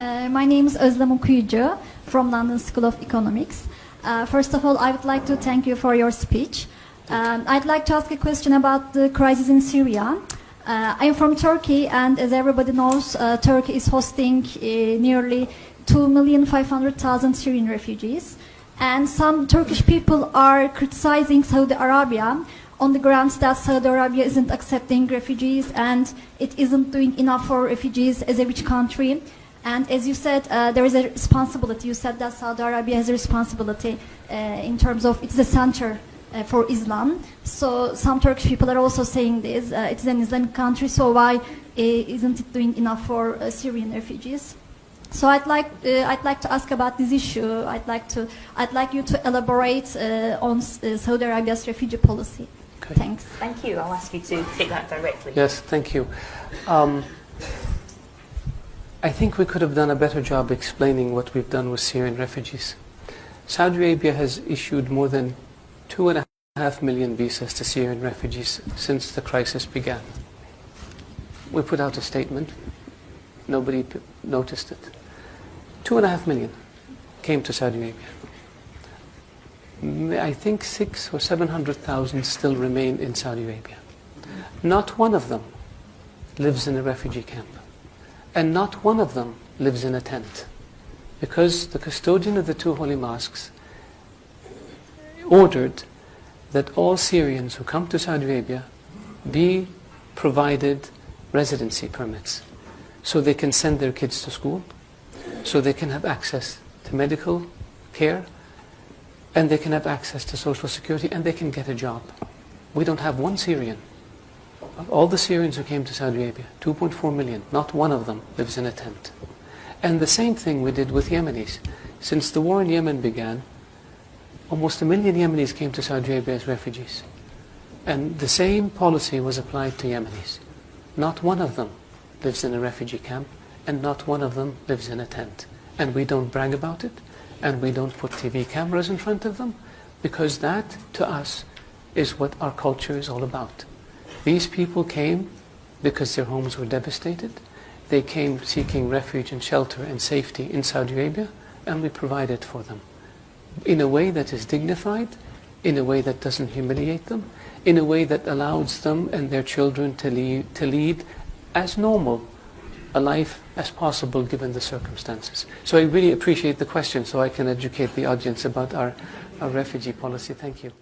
My name is Özlem Okuyucu from London School of Economics. First of all, I would like to thank you for your speech. I'd like to ask a question about the crisis in Syria. I am from Turkey, and as everybody knows, Turkey is hosting nearly 2,500,000 Syrian refugees. And some Turkish people are criticizing Saudi Arabia on the grounds that Saudi Arabia isn't accepting refugees and it isn't doing enough for refugees as a rich country. And as you said, there is a responsibility. You said that Saudi Arabia has a responsibility in terms of it's the center for Islam. So some Turkish people are also saying this. It's an Islamic country, so why isn't it doing enough for Syrian refugees? So I'd like to ask about this issue. I'd like you to elaborate on Saudi Arabia's refugee policy. Okay. Thanks. Thank you. I'll ask you to take that directly. Yes, thank you. I think we could have done a better job explaining what we've done with Syrian refugees. Saudi Arabia has issued more than 2.5 million visas to Syrian refugees since the crisis began. We put out a statement. Nobody noticed it. 2.5 million came to Saudi Arabia. I think 600,000 or 700,000 still remain in Saudi Arabia. Not one of them lives in a refugee camp. And not one of them lives in a tent. Because the custodian of the two holy mosques ordered that all Syrians who come to Saudi Arabia be provided residency permits so they can send their kids to school, so they can have access to medical care, and they can have access to social security, and they can get a job. We don't have one Syrian. Of all the Syrians who came to Saudi Arabia, 2.4 million, not one of them lives in a tent. And the same thing we did with Yemenis. Since the war in Yemen began, almost 1 million Yemenis came to Saudi Arabia as refugees. And the same policy was applied to Yemenis. Not one of them lives in a refugee camp, and not one of them lives in a tent. And we don't brag about it, and we don't put TV cameras in front of them, because that, to us, is what our culture is all about. These people came because their homes were devastated. They came seeking refuge and shelter and safety in Saudi Arabia, and we provided for them in a way that is dignified, in a way that doesn't humiliate them, in a way that allows them and their children to lead as normal a life as possible given the circumstances. So I really appreciate the question, so I can educate the audience about our refugee policy. Thank you.